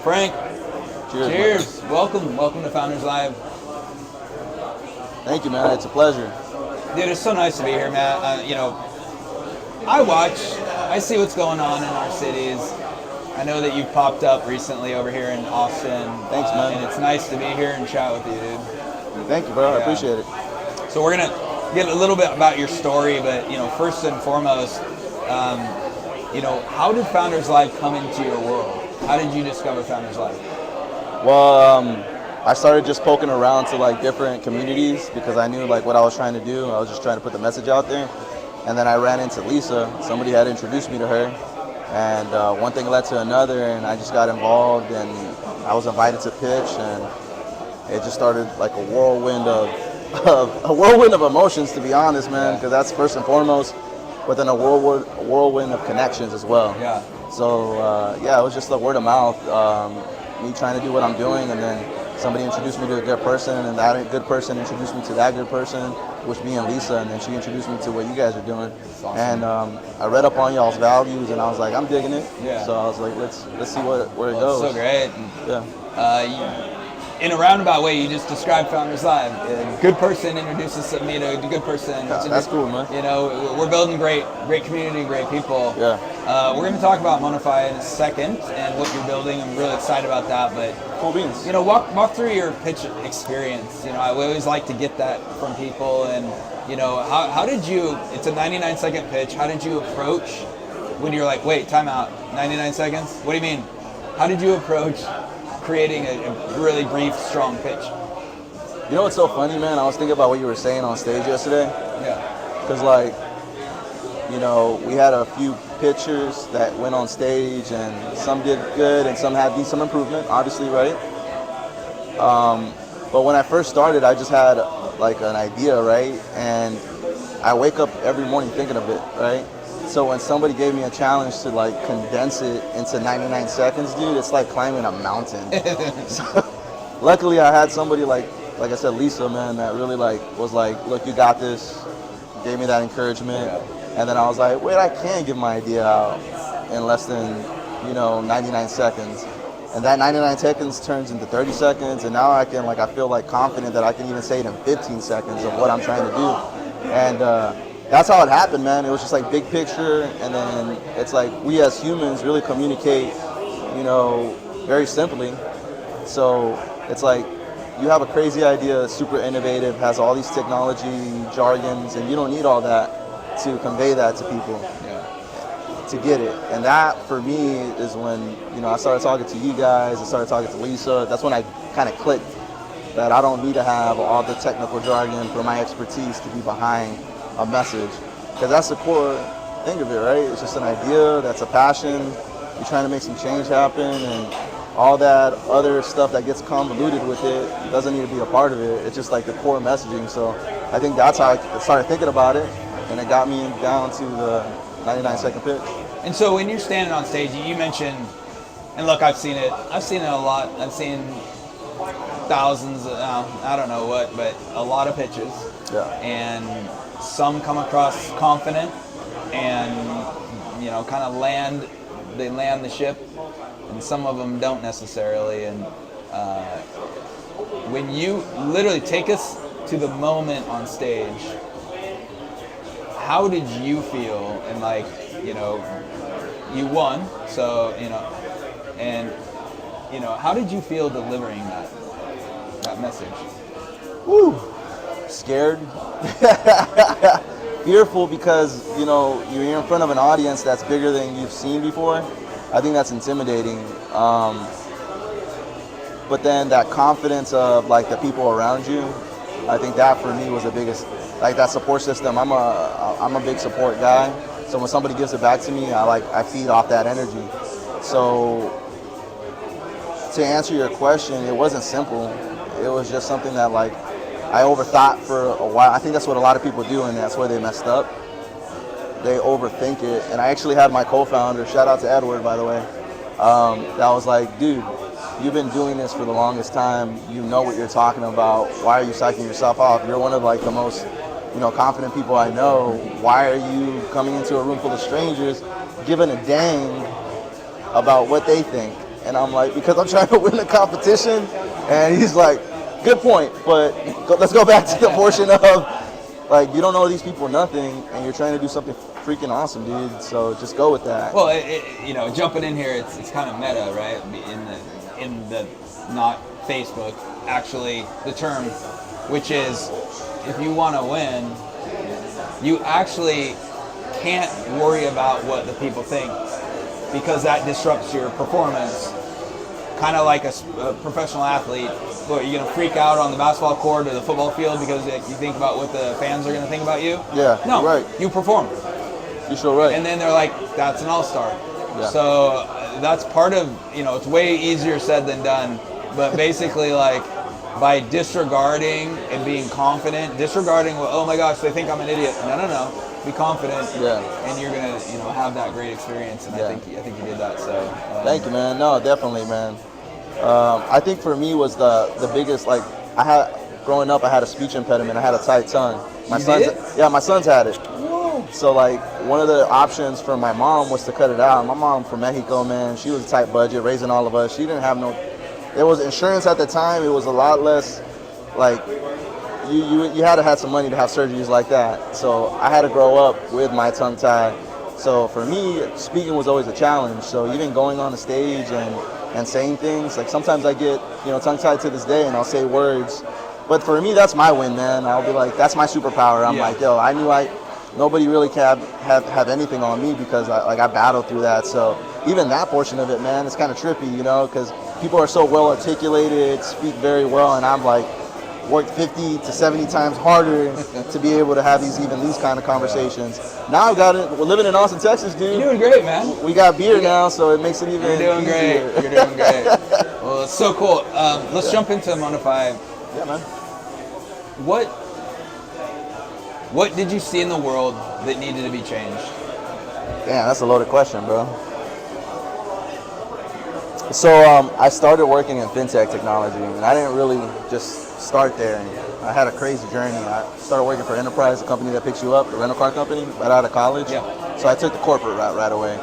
Frank, Cheers. welcome to Founders Live. Thank you, man. It's a pleasure. Dude, it's so nice to be here, man. I see what's going on in our cities. I know that you've popped up recently over here in Austin. Thanks, man. And it's nice to be here and chat with you, dude. Thank you, bro. I appreciate it. So we're gonna get a little bit about your story, but first and foremost, how did Founders Live come into your world? How did you discover Founders Live? Well, I started just poking around to like different communities because I knew like what I was trying to do. I was just trying to put the message out there. And then I ran into Lisa. Somebody had introduced me to her. And one thing led to another, and I just got involved, and I was invited to pitch, and it just started like a whirlwind of emotions, to be honest, man, because that's first and foremost, but then a whirlwind of connections as well. Yeah. So, it was just the word of mouth, me trying to do what I'm doing, and then somebody introduced me to a good person, and that good person introduced me to that good person, which me and Lisa, and then she introduced me to what you guys are doing. Awesome. And I read up on y'all's values, and I was like, I'm digging it. Yeah. So I was like, let's see where it goes. It's so great. Yeah. In a roundabout way, you just described Founders Live. A good person introduces me to a good person. Yeah, that's cool, man. We're building great community, great people. Yeah. We're going to talk about MoneFi in a second and what you're building. I'm really excited about that. But Cool beans. walk through your pitch experience. I always like to get that from people. And how did you? It's a 99-second pitch. How did you approach when you're like, wait, time out, 99 seconds? What do you mean? How did you approach creating a really brief, strong pitch? You know what's so funny, man? I was thinking about what you were saying on stage yesterday. Yeah. Because, we had a few pitchers that went on stage, and some did good, and some had some improvement, obviously, right? But when I first started, I just had, an idea, right? And I wake up every morning thinking of it, right? So when somebody gave me a challenge to condense it into 99 seconds, dude, it's like climbing a mountain. So, luckily I had somebody like I said, Lisa, man, that really was like, look, you got this, gave me that encouragement. And then I was like, wait, I can get my idea out in less than, 99 seconds. And that 99 seconds turns into 30 seconds, and now I can, I feel confident that I can even say it in 15 seconds of what I'm trying to do. And that's how it happened, man. It was just big picture, and then it's we as humans really communicate, very simply. So it's you have a crazy idea, super innovative, has all these technology jargons, and you don't need all that to convey that to people, to get it. And that, for me, is when, I started talking to you guys, I started talking to Lisa. That's when I kind of clicked that I don't need to have all the technical jargon for my expertise to be behind a message, because that's the core thing of it, right? It's just an idea, that's a passion, you're trying to make some change happen, and all that other stuff that gets convoluted with it doesn't need to be a part of it. It's just the core messaging. So I think that's how I started thinking about it, and it got me down to the 99-second pitch. And so when you're standing on stage, you mentioned, and look, I've seen it a lot. I've seen thousands, I don't know what, but a lot of pitches. Yeah. And some come across confident and, kind of land the ship, and some of them don't necessarily. And when you literally take us to the moment on stage, how did you feel? And you won, so, and, how did you feel delivering that message? Woo! Scared. Fearful, because, you're in front of an audience that's bigger than you've seen before. I think that's intimidating. But then that confidence of the people around you, I think that for me was the biggest, that support system. I'm a big support guy. So when somebody gives it back to me, I feed off that energy. So to answer your question, it wasn't simple. It was just something that I overthought for a while. I think that's what a lot of people do, and that's where they messed up. They overthink it. And I actually had my co-founder, shout out to Edward, by the way, that was like, dude, you've been doing this for the longest time. You know what you're talking about. Why are you psyching yourself off? You're one of the most, confident people I know. Why are you coming into a room full of strangers, giving a dang about what they think? And I'm like, because I'm trying to win the competition. And he's like, good point, but let's go back to the portion of, like, you don't know these people nothing, and you're trying to do something freaking awesome, dude. So just go with that. Well, you know, jumping in here, it's kind of meta, right? In the not Facebook, actually, the term, which is, if you want to win, you actually can't worry about what the people think, because that disrupts your performance. Kind of like a professional athlete. What, you're going to freak out on the basketball court or the football field because you think about what the fans are going to think about you? Yeah, no, right. You perform. You're sure right. And then they're like, that's an all-star. Yeah. So that's part of, you know, it's way easier said than done. But basically, like, by disregarding and being confident, disregarding, well, oh my gosh, they think I'm an idiot. No. Be confident, and you're gonna, you know, have that great experience. And I think you did that. So thank you, man. No, definitely, man. I think for me was the biggest, like, growing up, I had a speech impediment. I had a tight tongue. My son's had it. Whoa. So, like, one of the options for my mom was to cut it out. My mom from Mexico, man, she was a tight budget, raising all of us. She didn't have there was insurance at the time. It was a lot less, like, you had to have some money to have surgeries like that. So I had to grow up with my tongue tied. So for me, speaking was always a challenge. So even going on the stage and saying things, like, sometimes I get, you know, tongue tied to this day, and I'll say words. But for me, that's my win, man. I'll be like, that's my superpower. I'm like, yo, I knew nobody really can have anything on me, because I battled through that. So even that portion of it, man, it's kind of trippy, you know, because people are so well articulated, speak very well, and I'm like, worked 50 to 70 times harder to be able to have these kind of conversations. Now I've got it. We're living in Austin, Texas, dude. You're doing great, man. We got beer now, so it makes it even easier. You're doing great. Well, it's so cool. Let's jump into MoneFi. Yeah, man. What did you see in the world that needed to be changed? Damn, that's a loaded question, bro. So I started working in fintech technology, and I didn't really just start there. I had a crazy journey. I started working for Enterprise, a company that picks you up, a rental car company, right out of college. Yeah. So I took the corporate route right away.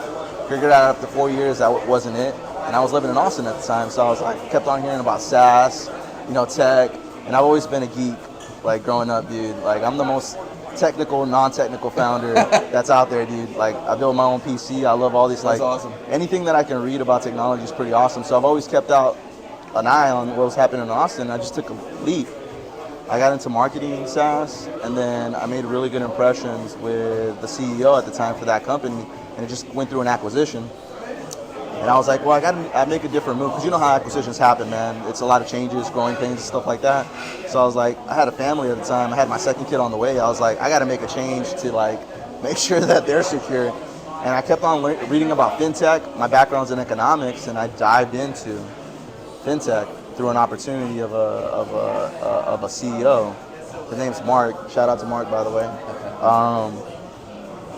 Figured out after 4 years that wasn't it, and I was living in Austin at the time, so I kept on hearing about SaaS, you know, tech, and I've always been a geek, like, growing up, dude. Like, I'm the most technical, non-technical founder that's out there, dude. Like, I build my own PC. I love all these, like, awesome. Anything that I can read about technology is pretty awesome. So I've always kept out an eye on what was happening in Austin. I just took a leap. I got into marketing SaaS, and then I made really good impressions with the CEO at the time for that company, and it just went through an acquisition. And I was like, well, I make a different move, because you know how acquisitions happen, man. It's a lot of changes, growing things, and stuff like that. So I was like, I had a family at the time. I had my second kid on the way. I was like, I got to make a change to, like, make sure that they're secure. And I kept on reading about fintech. My background's in economics, and I dived into fintech through an opportunity of a CEO. His name's Mark. Shout out to Mark, by the way.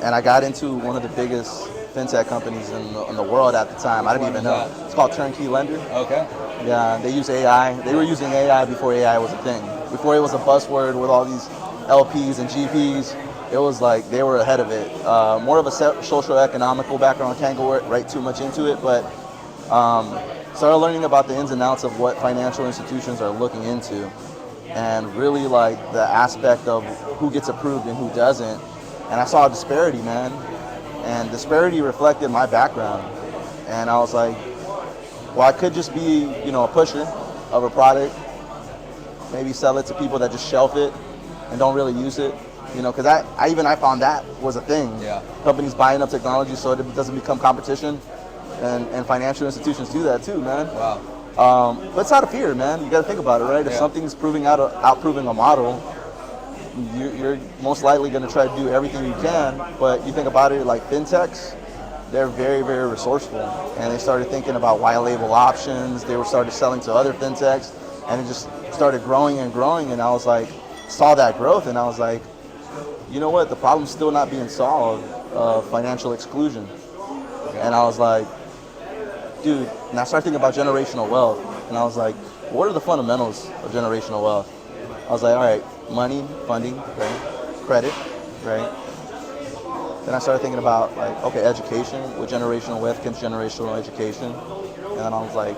And I got into one of the biggest fintech companies in the world at the time. I didn't even know. It's called Turnkey Lender. Okay. Yeah, they use AI. They were using AI before AI was a thing. Before it was a buzzword with all these LPs and GPs. It was like they were ahead of it. More of a social economical background. Can't go right too much into it, but started learning about the ins and outs of what financial institutions are looking into, and really, like, the aspect of who gets approved and who doesn't. And I saw a disparity, man. And disparity reflected my background. And I was like, well, I could just be, you know, a pusher of a product, maybe sell it to people that just shelf it and don't really use it. You know, because I found that was a thing. Yeah. Companies buying up technology so it doesn't become competition. And financial institutions do that too, man. Wow. But it's out of fear, man. You got to think about it, right? If something's outproving a model, you're most likely going to try to do everything you can. But you think about it, like fintechs, they're very, very resourceful. And they started thinking about white label options. They started selling to other fintechs, and it just started growing and growing. And I was like, saw that growth, and I was like, you know what? The problem's still not being solved of financial exclusion. And I was like, dude, and I started thinking about generational wealth. And I was like, what are the fundamentals of generational wealth? I was like, all right, money, funding, right? Credit, right? Then I started thinking about, like, okay, education. With generational wealth comes generational education. And then I was like,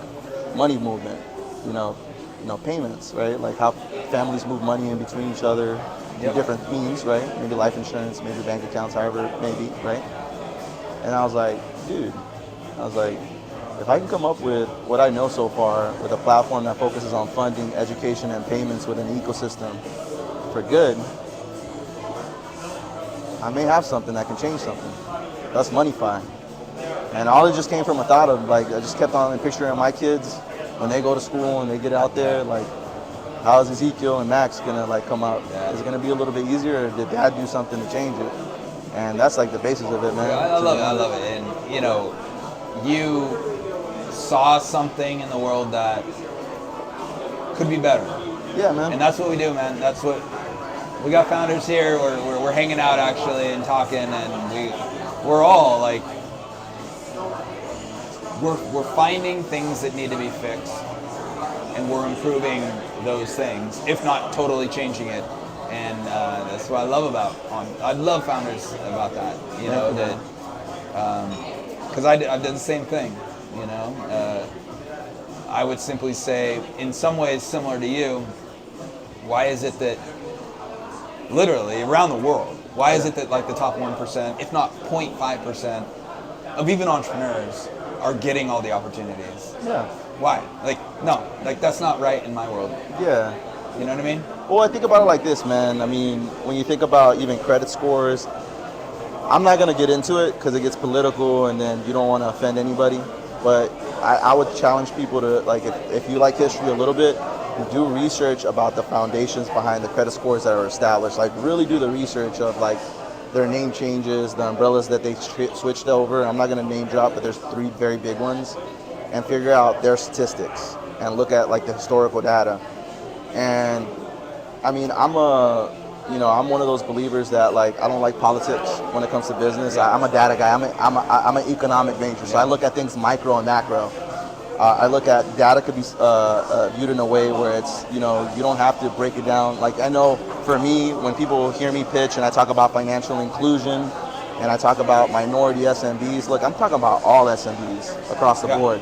money movement, you know, payments, right? Like how families move money in between each other, through different means, right? Maybe life insurance, maybe bank accounts, however it may be, right? And I was like, dude, if I can come up with what I know so far with a platform that focuses on funding, education, and payments within an ecosystem for good, I may have something that can change something. That's MoneFi. And all it just came from a thought of, like, I just kept on picturing my kids when they go to school and they get out there, like, how is Ezekiel and Max gonna like come out? Is it gonna be a little bit easier, or did Dad do something to change it? And that's like the basis of it, man. I love it. And you know, you saw something in the world that could be better. Yeah, man. And that's what we do, man. That's what we got. Founders here. We're hanging out actually and talking, and we're all like we're finding things that need to be fixed, and we're improving those things, if not totally changing it. And that's what I love I love founders about that, you know, that because I've done the same thing, you know. I would simply say, in some ways similar to you, why is it that literally around the world, why is it that like the top 1%, if not 0.5% of even entrepreneurs are getting all the opportunities? Yeah. Why? Like, no, like that's not right in my world. Yeah. You know what I mean? Well, I think about it like this, man. I mean, when you think about even credit scores, I'm not going to get into it because it gets political and then you don't want to offend anybody. But I would challenge people to, like, if you like history a little bit, do research about the foundations behind the credit scores that are established. Like, really do the research of, like, their name changes, the umbrellas that they switched over. I'm not going to name drop, but there's 3 very big ones. And figure out their statistics and look at, like, the historical data. And I mean, I'm one of those believers that, like, I don't like politics when it comes to business. I'm a data guy. I'm an economic major, so I look at things micro and macro. I look at data could be viewed in a way where it's, you know, you don't have to break it down. Like, I know for me, when people hear me pitch and I talk about financial inclusion and I talk about minority SMBs, look, I'm talking about all SMBs across the board.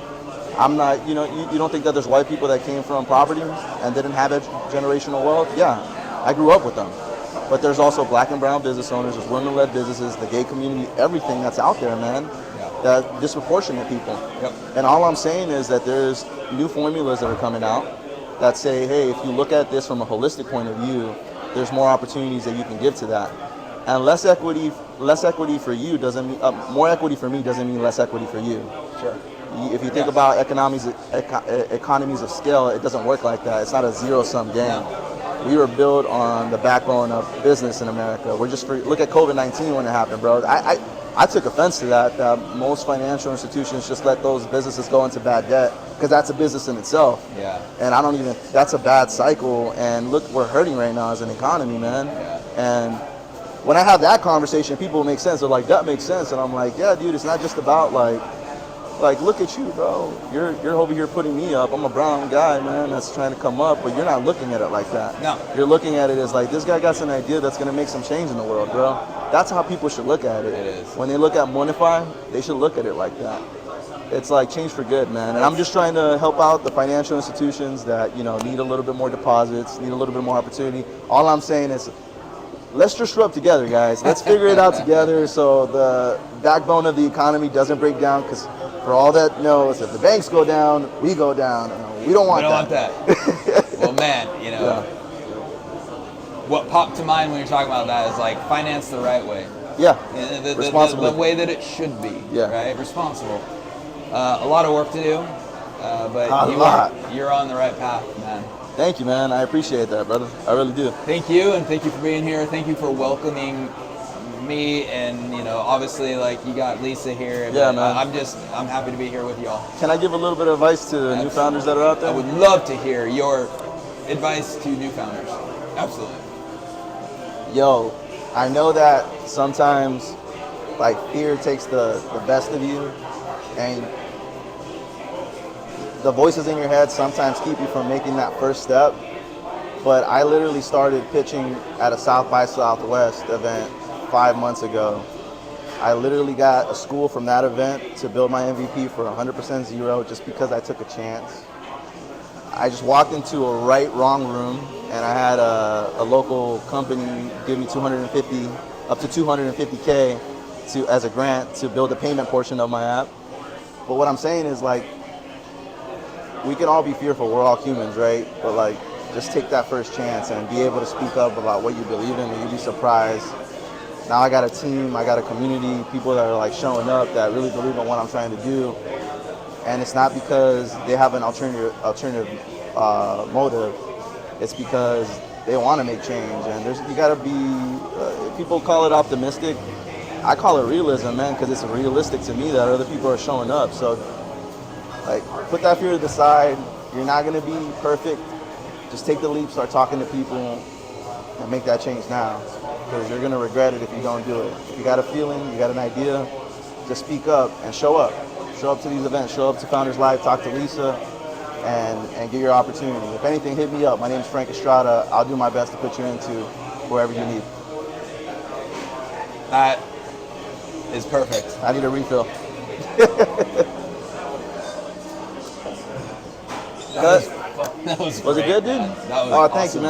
I'm not, you know, you don't think that there's white people that came from poverty and didn't have generational wealth? Yeah, I grew up with them. But there's also black and brown business owners, there's women-led businesses, the gay community, everything that's out there, man, that disproportionate people. And all I'm saying is that there's new formulas that are coming out that say, hey, if you look at this from a holistic point of view, there's more opportunities that you can give to that. And less equity for you doesn't mean, more equity for me doesn't mean less equity for you. Sure. If you think about economies of scale, it doesn't work like that. It's not a zero-sum game. We were built on the backbone of business in America. Look at COVID-19 when it happened, bro. I took offense to that most financial institutions just let those businesses go into bad debt, because that's a business in itself. Yeah. And that's a bad cycle. And look, we're hurting right now as an economy, man. And when I have that conversation, people make sense. They're like, that makes sense. And I'm like, yeah, dude, it's not just about like, look at you, bro. You're over here putting me up. I'm a brown guy, man, that's trying to come up, but you're not looking at it like that. No. You're looking at it as like, this guy got an idea that's going to make some change in the world, bro. That's how people should look at it. It is. When they look at MoneFi, they should look at it like that. It's like change for good, man. And I'm just trying to help out the financial institutions that, you know, need a little bit more deposits, need a little bit more opportunity. All I'm saying is, let's just rub together, guys. Let's figure it out together so the backbone of the economy doesn't break down, because for all that knows, if the banks go down, we go down. We don't want that. Well, man, you know, what popped to mind when you're talking about that is like finance the right way. Yeah, the way that it should be, right? Responsible. A lot of work to do, but you're on the right path, man. Thank you, man. I appreciate that, brother. I really do. Thank you, and thank you for being here. Thank you for welcoming me, and you know, obviously, like, you got Lisa here. Yeah, man. I'm happy to be here with y'all. Can I give a little bit of advice to new founders that are out there? I would love to hear your advice to new founders. Absolutely. Yo, I know that sometimes, like, fear takes the best of you, and the voices in your head sometimes keep you from making that first step. But I literally started pitching at a South by Southwest event 5 months ago, I literally got a school from that event to build my MVP for 100% zero just because I took a chance. I just walked into a wrong room, and I had a local company give me 250, up to 250K as a grant to build the payment portion of my app. But what I'm saying is, like, we can all be fearful. We're all humans, right? But like, just take that first chance and be able to speak up about what you believe in, and you'd be surprised. Now I got a team, I got a community, people that are like showing up that really believe in what I'm trying to do. And it's not because they have an alternative motive. It's because they want to make change. And you got to be. People call it optimistic. I call it realism, man, because it's realistic to me that other people are showing up. So, like, put that fear to the side. You're not gonna be perfect. Just take the leap, start talking to people, and make that change now. Because you're gonna regret it if you don't do it. If you got a feeling, you got an idea, just speak up and show up. Show up to these events, show up to Founders Live, talk to Lisa, and get your opportunity. If anything, hit me up. My name's Frank Estrada. I'll do my best to put you into wherever you need. That is perfect. I need a refill. That was Was it great, good, dude? man. That was Oh, thank you, awesome. man.